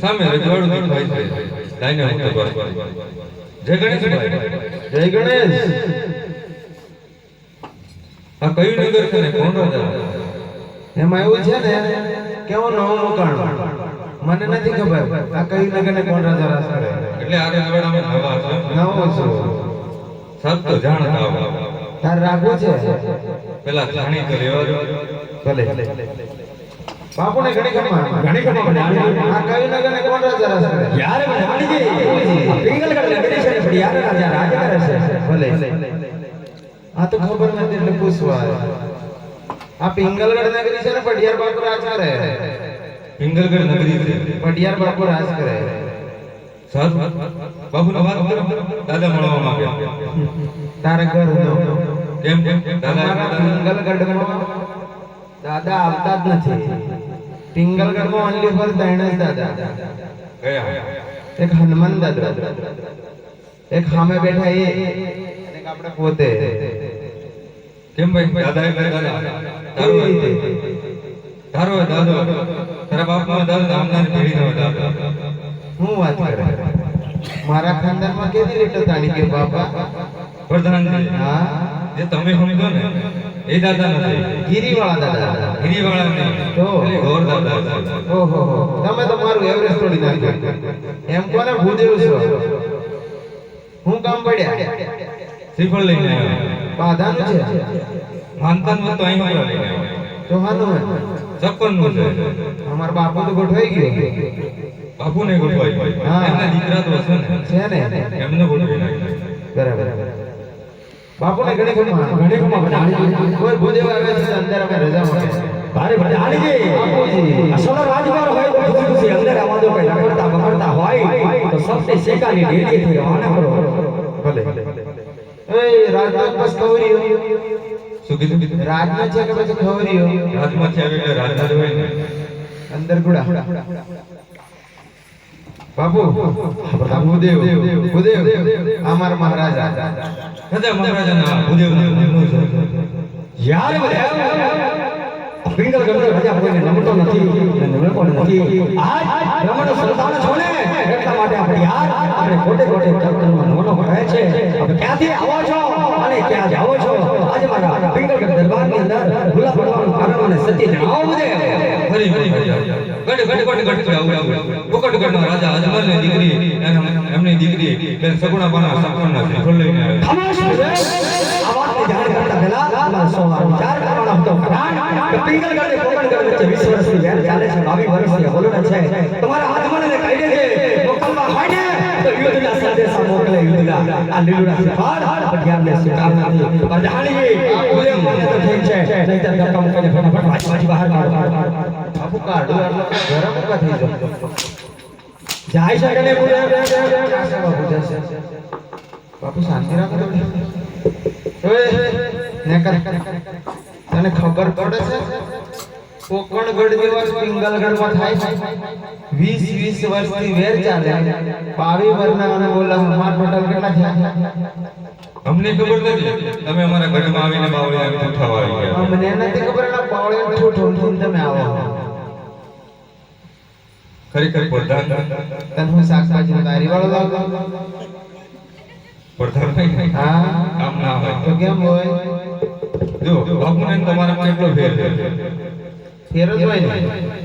સામે રજવાડું દેખાય છે દાઈને મુક્ત પર જય ગણેશ જય ગણેશ આ કયું નગર છે ને કોણ રાજા એમાં એવું છે ને કેવો નવો મુકાણ મને નથી ખબર આ કયું નગર ને કોણ રાજા રાજ કરે એટલે આ રજવાડામાં નવા છે નવો છું સબ તો જાણતા હો તાર રાખવું છે પેલા જાણી તો લેવા દો ભલે બાપુ ને ઘણી ખમા આ કયું નગર ને કોણ રાજા રાજ કરે યાર જાણીજી પિંગલગઢ નગરી છે પણ યાર રાજા રાજ કરે છે ભલે આ તો ખબર નથી એટલે પૂછવા આ પિંગલગઢ નગરી છે ને પઢિયાર બાપુ રાજ કરે પિંગલગઢ નગરી છે પઢિયાર બાપુ રાજ કરે સાહેબ બાપુ નો વાત કરો દાદા મળવા માંગે તારે ઘર નો કેમ દાદા પિંગલગઢમાં દાદા આવતા જ નથી પિંગલગઢમાં ઓનલી ફોર ત્રણ જ દાદા ગયા એક હનુમાન દાદા એક સામે બેઠા એ અને એક આપણે પોતે કેમ ભાઈ દાદા એટલે દાદા તારો દાદો તારા બાપનો દાદો નામદાર પેઢીનો દાદો હું વાત કરે મારા ખાનદાનમાં કેવી રીતે તાણી કે બાપા પ્રધાનજી હા જે તમે સમજો ને એ દાદા નથી ગીરીવાળા દાદા ગિરિવાળા નહીં તો ગોર દાદા છે ઓહો તમે તો મારું એવરેજ તોડી નાખ્યું એમ કોને ભૂદેવ છો હું કામ પડ્યા શ્રીફળ લઈને આવ્યા બાધાનું છે માનતાન તો અહીં લઈને આવ્યા તો હાનું છપ્પન નું છે અમાર બાપુ તો ગોઠવાઈ ગયો બાપુ ને ગોઠવાઈ હા. એમના દીકરા તો હશે ને છે ને એમને ગોઠવી નાખ્યા બરાબર બાપુ ને ઘણી ખમા જાણીજી કોઈ ભૂદેવ આવે છે અંદર અમે રજા મળે ભારે ભારે જાણીજી અસલ રાજવાર હોય તો ખુશી અંદર આવાજો કઈ લગડતા બગડતા હોય તો સૌથી શેકાની ડેરી થી રવાના કરો ભલે એ રાજનો બસ ખવરીઓ શું કીધું રાજનો છે કે પછી ખવરીઓ રાજમાંથી આવે એટલે રાજના જ હોય ને અંદર ગુડા બાપુ ભૂદેવ ભૂદેવ અમાર મહારાજા રાજા મહારાજાના ભૂદેવનું છે યાર પિંગલગઢ રાજા કોઈને નમતો નથી ને નમતો નથી આજ રમણો સંતાન છો ને એટલા માટે આપણે યાર આપણે કોટે કોટે ચર્ચનમાં નમનો ભરાય છે આપણે ક્યાંથી આવો છો અને ક્યાં જાઓ છો આજે મારા પિંગલગઢ દરબારની અંદર ભૂલા પડવાનું કારણ મને સત્ય જણાવો બધે ફરી ગઢ આવું રાજા અજમલની દીકરી એમની દીકરી બેન સગુણાબાના સપના શ્રીફળ લઈને આવે ખામોશ આ વાતની જાણ કરતા પહેલા તમારે સૌનો વિચાર કરવાનો હતો કે પિંગલગઢ અને કોકણગઢ વચ્ચે 20 વર્ષની વેર ચાલે છે 22 વર્ષની હોલડ છે તમારા હાથમાં કહી દેજે મોકલવા હોય ને તો યુદ્ધના સંદેશા મોકલે યુદ્ધના આ લીલુડા શ્રીફળ પઢિયારને સ્વીકાર નથી પણ જાણીએ પૂરે મને તો ઠીક છે નહીંતર ધક્કા મૂકીને ફટાફટ વાંચી બહાર કાઢો બાપુ કાઢો એટલે ગરમ કા થઈ જાય છે કે નહીં પૂરે બાપુ જશે બાપુ શાંતિ રાખો ઓય નેકર તને ખબર પડે છે કોકણગઢ જેવા પિંગલગઢમાં થાય છે 20 વર્ષથી વેર ચાલે 22 વર્ષના અને બોલા અમાર ટોટલ કેટલા થયા અમને ખબર નથી તમે અમારા ગઢમાં આવીને બાવળીને ઉઠાવવા આવી ગયા મને નથી ખબર ના પાવળે ઠોઠો તમે આવો ખરેખર પ્રધાન તને હું શાકભાજી તારી વાળો લાગો પ્રધાન નહીં હા કામ ના હોય તો કેમ હોય જો બાપુને તમારામાં કેટલો ફેર છે ફેર જ હોય ને